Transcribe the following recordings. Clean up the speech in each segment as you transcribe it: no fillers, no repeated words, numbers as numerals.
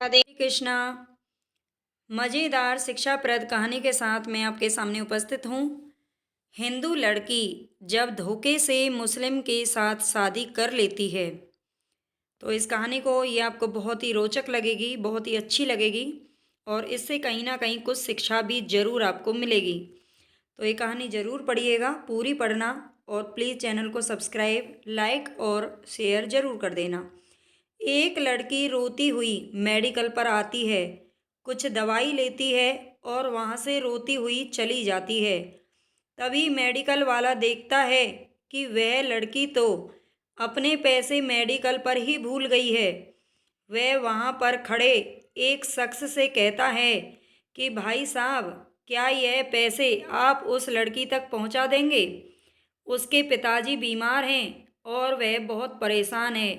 राधे कृष्णा। मज़ेदार शिक्षाप्रद कहानी के साथ मैं आपके सामने उपस्थित हूँ। हिंदू लड़की जब धोखे से मुस्लिम के साथ शादी कर लेती है तो इस कहानी को ये आपको बहुत ही रोचक लगेगी, बहुत ही अच्छी लगेगी और इससे कहीं ना कहीं कुछ शिक्षा भी ज़रूर आपको मिलेगी। तो ये कहानी ज़रूर पढ़िएगा, पूरी पढ़ना और प्लीज़ चैनल को सब्सक्राइब, लाइक और शेयर ज़रूर कर देना। एक लड़की रोती हुई मेडिकल पर आती है, कुछ दवाई लेती है और वहाँ से रोती हुई चली जाती है। तभी मेडिकल वाला देखता है कि वह लड़की तो अपने पैसे मेडिकल पर ही भूल गई है। वह वहाँ पर खड़े एक शख्स से कहता है कि भाई साहब, क्या यह पैसे आप उस लड़की तक पहुँचा देंगे? उसके पिताजी बीमार हैं और वह बहुत परेशान है।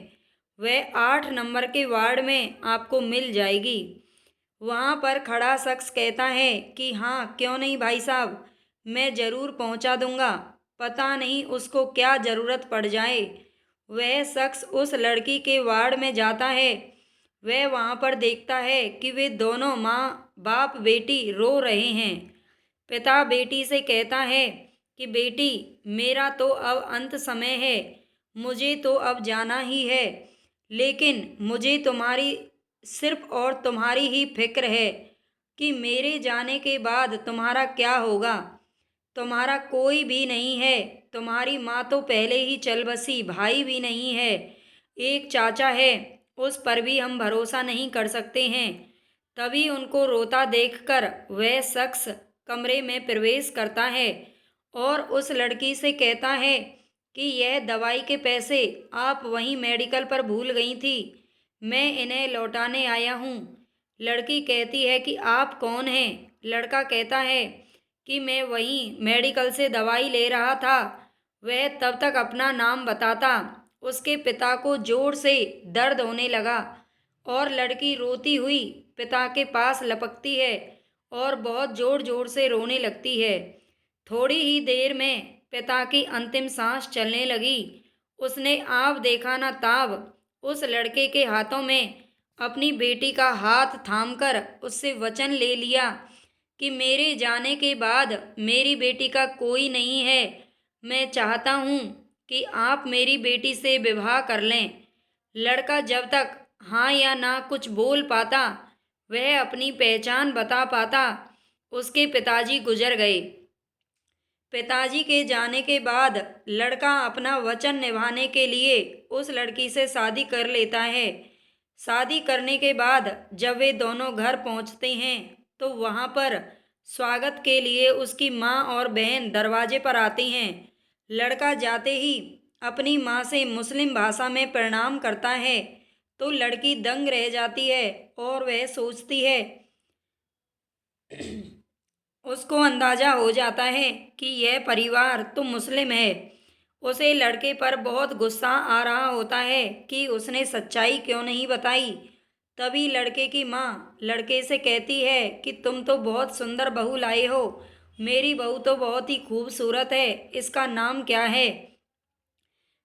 वह 8 नंबर के वार्ड में आपको मिल जाएगी। वहाँ पर खड़ा शख्स कहता है कि हाँ, क्यों नहीं भाई साहब, मैं ज़रूर पहुँचा दूँगा। पता नहीं उसको क्या ज़रूरत पड़ जाए। वह शख्स उस लड़की के वार्ड में जाता है। वह वहाँ पर देखता है कि वे दोनों माँ बाप बेटी रो रहे हैं। पिता बेटी से कहता है कि बेटी, मेरा तो अब अंत समय है, मुझे तो अब जाना ही है, लेकिन मुझे तुम्हारी सिर्फ और तुम्हारी ही फिक्र है कि मेरे जाने के बाद तुम्हारा क्या होगा। तुम्हारा कोई भी नहीं है, तुम्हारी माँ तो पहले ही चल बसी, भाई भी नहीं है, एक चाचा है, उस पर भी हम भरोसा नहीं कर सकते हैं। तभी उनको रोता देखकर वह शख्स कमरे में प्रवेश करता है और उस लड़की से कहता है कि यह दवाई के पैसे आप वहीं मेडिकल पर भूल गई थी, मैं इन्हें लौटाने आया हूँ। लड़की कहती है कि आप कौन हैं? लड़का कहता है कि मैं वहीं मेडिकल से दवाई ले रहा था। वह तब तक अपना नाम बताता। उसके पिता को जोर से दर्द होने लगा और लड़की रोती हुई पिता के पास लपकती है और बहुत जोर जोर से रोने लगती है। थोड़ी ही देर में पिता की अंतिम सांस चलने लगी। उसने आव देखा न ताब उस लड़के के हाथों में अपनी बेटी का हाथ थामकर उससे वचन ले लिया कि मेरे जाने के बाद मेरी बेटी का कोई नहीं है। मैं चाहता हूँ कि आप मेरी बेटी से विवाह कर लें। लड़का जब तक हाँ या ना कुछ बोल पाता, वह अपनी पहचान बता पाता, उसके पिताजी गुजर गए। पिताजी के जाने के बाद लड़का अपना वचन निभाने के लिए उस लड़की से शादी कर लेता है। शादी करने के बाद जब वे दोनों घर पहुंचते हैं तो वहां पर स्वागत के लिए उसकी माँ और बहन दरवाजे पर आती हैं। लड़का जाते ही अपनी माँ से मुस्लिम भाषा में प्रणाम करता है तो लड़की दंग रह जाती है और वह सोचती है, उसको अंदाजा हो जाता है कि यह परिवार तो मुस्लिम है। उसे लड़के पर बहुत गुस्सा आ रहा होता है कि उसने सच्चाई क्यों नहीं बताई। तभी लड़के की माँ लड़के से कहती है कि तुम तो बहुत सुंदर बहू लाए हो, मेरी बहू तो बहुत ही खूबसूरत है, इसका नाम क्या है?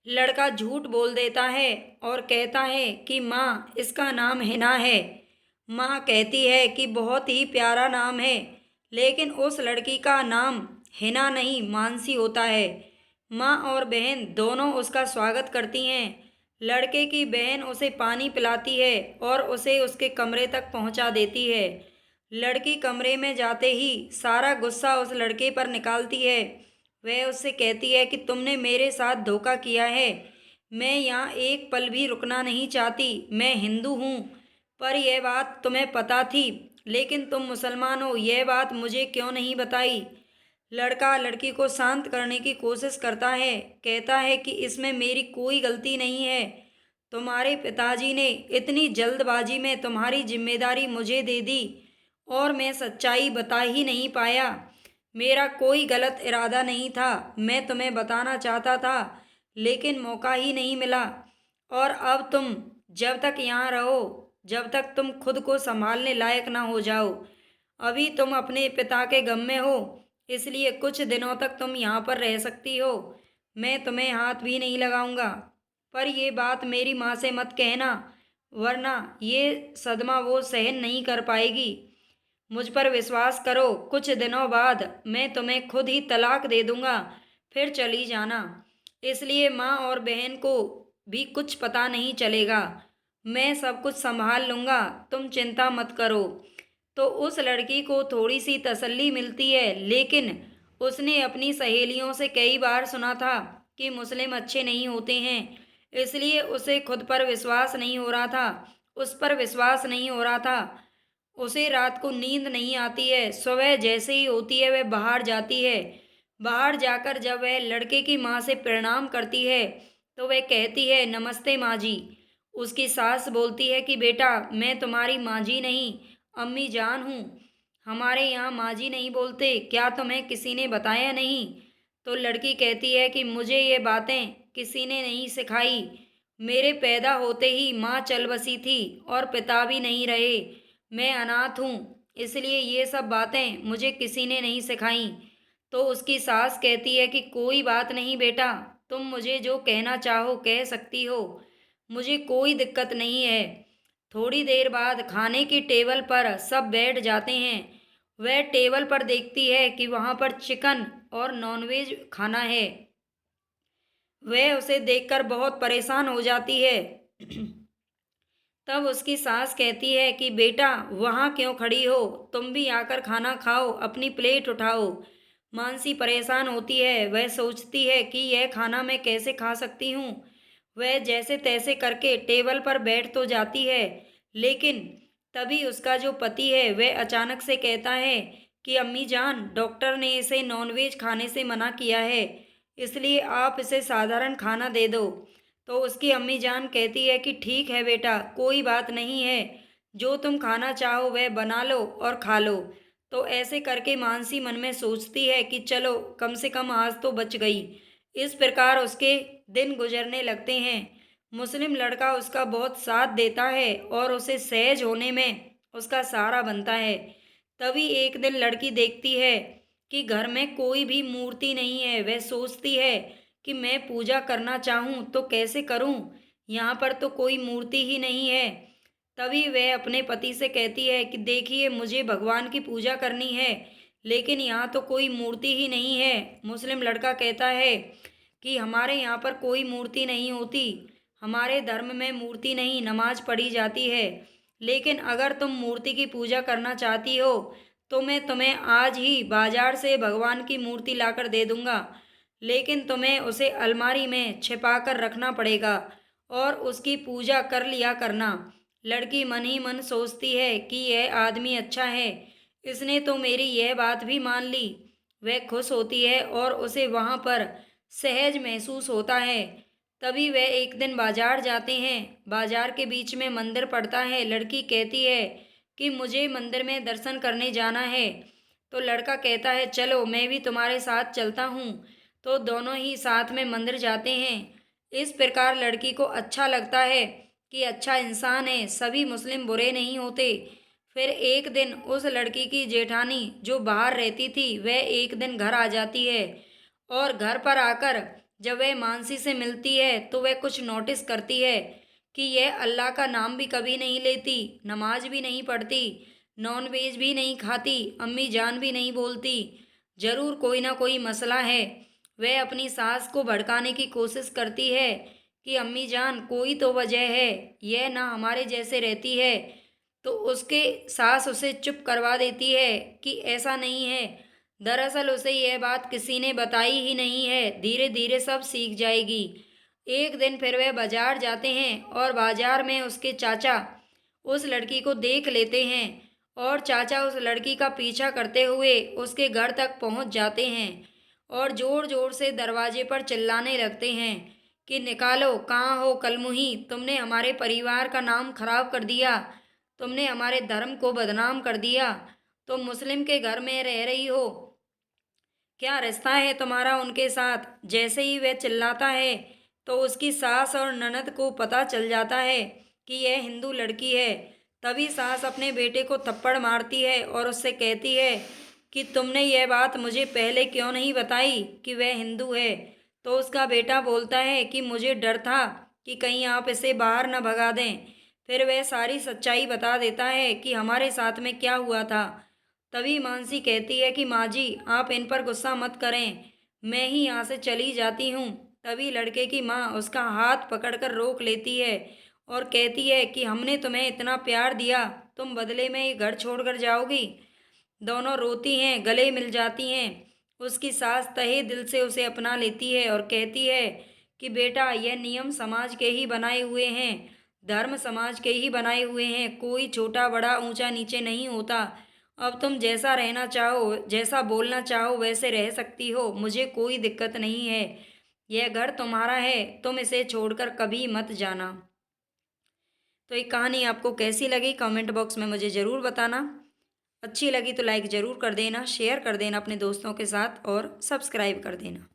लड़का झूठ बोल देता है और कहता है कि माँ, इसका नाम हिना है। माँ कहती है कि बहुत ही प्यारा नाम है, लेकिन उस लड़की का नाम हिना नहीं मानसी होता है। माँ और बहन दोनों उसका स्वागत करती हैं। लड़के की बहन उसे पानी पिलाती है और उसे उसके कमरे तक पहुँचा देती है। लड़की कमरे में जाते ही सारा गुस्सा उस लड़के पर निकालती है। वह उससे कहती है कि तुमने मेरे साथ धोखा किया है। मैं यहाँ एक पल भी रुकना नहीं चाहती। मैं हिंदू हूँ, पर यह बात तुम्हें पता थी, लेकिन तुम मुसलमान हो, यह बात मुझे क्यों नहीं बताई? लड़का लड़की को शांत करने की कोशिश करता है, कहता है कि इसमें मेरी कोई गलती नहीं है। तुम्हारे पिताजी ने इतनी जल्दबाजी में तुम्हारी जिम्मेदारी मुझे दे दी और मैं सच्चाई बता ही नहीं पाया। मेरा कोई गलत इरादा नहीं था, मैं तुम्हें बताना चाहता था, लेकिन मौका ही नहीं मिला। और अब तुम जब तक यहाँ रहो, जब तक तुम खुद को संभालने लायक ना हो जाओ। अभी तुम अपने पिता के गम में हो, इसलिए कुछ दिनों तक तुम यहाँ पर रह सकती हो। मैं तुम्हें हाथ भी नहीं लगाऊंगा, पर ये बात मेरी माँ से मत कहना। वरना ये सदमा वो सहन नहीं कर पाएगी। मुझ पर विश्वास करो, कुछ दिनों बाद मैं तुम्हें खुद ही तलाक दे दूंगा, फिर चली जाना। इसलिए माँ और बहन को भी कुछ पता नहीं चलेगा। मैं सब कुछ संभाल लूंगा, तुम चिंता मत करो। तो उस लड़की को थोड़ी सी तसल्ली मिलती है, लेकिन उसने अपनी सहेलियों से कई बार सुना था कि मुस्लिम अच्छे नहीं होते हैं, इसलिए उसे खुद पर विश्वास नहीं हो रहा था, उस पर विश्वास नहीं हो रहा था। उसे रात को नींद नहीं आती है। सुबह जैसे ही होती है वह बाहर जाती है। बाहर जाकर जब वह लड़के की माँ से प्रणाम करती है तो वह कहती है, नमस्ते माँ जी। उसकी सास बोलती है कि बेटा, मैं तुम्हारी माँ जी नहीं, अम्मी जान हूँ। हमारे यहाँ माँ जी नहीं बोलते, क्या तुम्हें किसी ने बताया नहीं? तो लड़की कहती है कि मुझे ये बातें किसी ने नहीं सिखाई। मेरे पैदा होते ही माँ चल बसी थी और पिता भी नहीं रहे। मैं अनाथ हूँ, इसलिए ये सब बातें मुझे किसी ने नहीं सिखाई। तो उसकी सास कहती है कि कोई बात नहीं बेटा, तुम मुझे जो कहना चाहो कह सकती हो, मुझे कोई दिक्कत नहीं है। थोड़ी देर बाद खाने की टेबल पर सब बैठ जाते हैं। वह टेबल पर देखती है कि वहाँ पर चिकन और नॉनवेज खाना है। वह उसे देखकर बहुत परेशान हो जाती है। तब उसकी सास कहती है कि बेटा, वहाँ क्यों खड़ी हो, तुम भी आकर खाना खाओ, अपनी प्लेट उठाओ। मानसी परेशान होती है। वह सोचती है कि यह खाना मैं कैसे खा सकती हूँ। वह जैसे तैसे करके टेबल पर बैठ तो जाती है, लेकिन तभी उसका जो पति है वह अचानक से कहता है कि अम्मी जान, डॉक्टर ने इसे नॉनवेज खाने से मना किया है, इसलिए आप इसे साधारण खाना दे दो। तो उसकी अम्मी जान कहती है कि ठीक है बेटा, कोई बात नहीं है, जो तुम खाना चाहो वह बना लो और खा लो। तो ऐसे करके मानसी मन में सोचती है कि चलो कम से कम आज तो बच गई। इस प्रकार उसके दिन गुजरने लगते हैं। मुस्लिम लड़का उसका बहुत साथ देता है और उसे सहज होने में उसका सहारा बनता है। तभी एक दिन लड़की देखती है कि घर में कोई भी मूर्ति नहीं है। वह सोचती है कि मैं पूजा करना चाहूँ तो कैसे करूँ, यहाँ पर तो कोई मूर्ति ही नहीं है। तभी वह अपने पति से कहती है कि देखिए, मुझे भगवान की पूजा करनी है, लेकिन यहाँ तो कोई मूर्ति ही नहीं है। मुस्लिम लड़का कहता है कि हमारे यहाँ पर कोई मूर्ति नहीं होती, हमारे धर्म में मूर्ति नहीं, नमाज पढ़ी जाती है। लेकिन अगर तुम मूर्ति की पूजा करना चाहती हो तो मैं तुम्हें आज ही बाजार से भगवान की मूर्ति लाकर दे दूंगा, लेकिन तुम्हें उसे अलमारी में छिपा कर रखना पड़ेगा और उसकी पूजा कर लिया करना। लड़की मन ही मन सोचती है कि यह आदमी अच्छा है, इसने तो मेरी यह बात भी मान ली। वह खुश होती है और उसे वहाँ पर सहज महसूस होता है। तभी वह एक दिन बाजार जाते हैं। बाजार के बीच में मंदिर पड़ता है। लड़की कहती है कि मुझे मंदिर में दर्शन करने जाना है। तो लड़का कहता है चलो, मैं भी तुम्हारे साथ चलता हूँ। तो दोनों ही साथ में मंदिर जाते हैं। इस प्रकार लड़की को अच्छा लगता है कि अच्छा इंसान है, सभी मुस्लिम बुरे नहीं होते। फिर एक दिन उस लड़की की जेठानी जो बाहर रहती थी वह एक दिन घर आ जाती है, और घर पर आकर जब वह मानसी से मिलती है तो वह कुछ नोटिस करती है कि यह अल्लाह का नाम भी कभी नहीं लेती, नमाज भी नहीं पढ़ती, नॉन वेज भी नहीं खाती, अम्मी जान भी नहीं बोलती। जरूर कोई ना कोई मसला है। वह अपनी सास को भड़काने की कोशिश करती है कि अम्मी जान, कोई तो वजह है, यह ना हमारे जैसे रहती है। तो उसके सास उसे चुप करवा देती है कि ऐसा नहीं है, दरअसल उसे यह बात किसी ने बताई ही नहीं है, धीरे धीरे सब सीख जाएगी। एक दिन फिर वह बाजार जाते हैं और बाजार में उसके चाचा उस लड़की को देख लेते हैं, और चाचा उस लड़की का पीछा करते हुए उसके घर तक पहुंच जाते हैं और जोर जोर से दरवाजे पर चिल्लाने लगते हैं कि निकालो, कहाँ हो कलमुही, तुमने हमारे परिवार का नाम खराब कर दिया, तुमने हमारे धर्म को बदनाम कर दिया, तुम मुस्लिम के घर में रह रही हो, क्या रिश्ता है तुम्हारा उनके साथ। जैसे ही वह चिल्लाता है तो उसकी सास और ननद को पता चल जाता है कि यह हिंदू लड़की है। तभी सास अपने बेटे को थप्पड़ मारती है और उससे कहती है कि तुमने यह बात मुझे पहले क्यों नहीं बताई कि वह हिंदू है। तो उसका बेटा बोलता है कि मुझे डर था कि कहीं आप इसे बाहर न भगा दें। फिर वह सारी सच्चाई बता देता है कि हमारे साथ में क्या हुआ था। तभी मानसी कहती है कि माँ जी, आप इन पर गुस्सा मत करें, मैं ही यहाँ से चली जाती हूँ। तभी लड़के की माँ उसका हाथ पकड़कर रोक लेती है और कहती है कि हमने तुम्हें इतना प्यार दिया, तुम बदले में ये घर छोड़कर जाओगी। दोनों रोती हैं, गले मिल जाती हैं। उसकी सास तहे दिल से उसे अपना लेती है और कहती है कि बेटा, यह नियम समाज के ही बनाए हुए हैं, धर्म समाज के ही बनाए हुए हैं, कोई छोटा बड़ा ऊंचा नीचे नहीं होता। अब तुम जैसा रहना चाहो, जैसा बोलना चाहो वैसे रह सकती हो, मुझे कोई दिक्कत नहीं है। यह घर तुम्हारा है, तुम इसे छोड़कर कभी मत जाना। तो ये कहानी आपको कैसी लगी कमेंट बॉक्स में मुझे ज़रूर बताना। अच्छी लगी तो लाइक ज़रूर कर देना, शेयर कर देना अपने दोस्तों के साथ और सब्सक्राइब कर देना।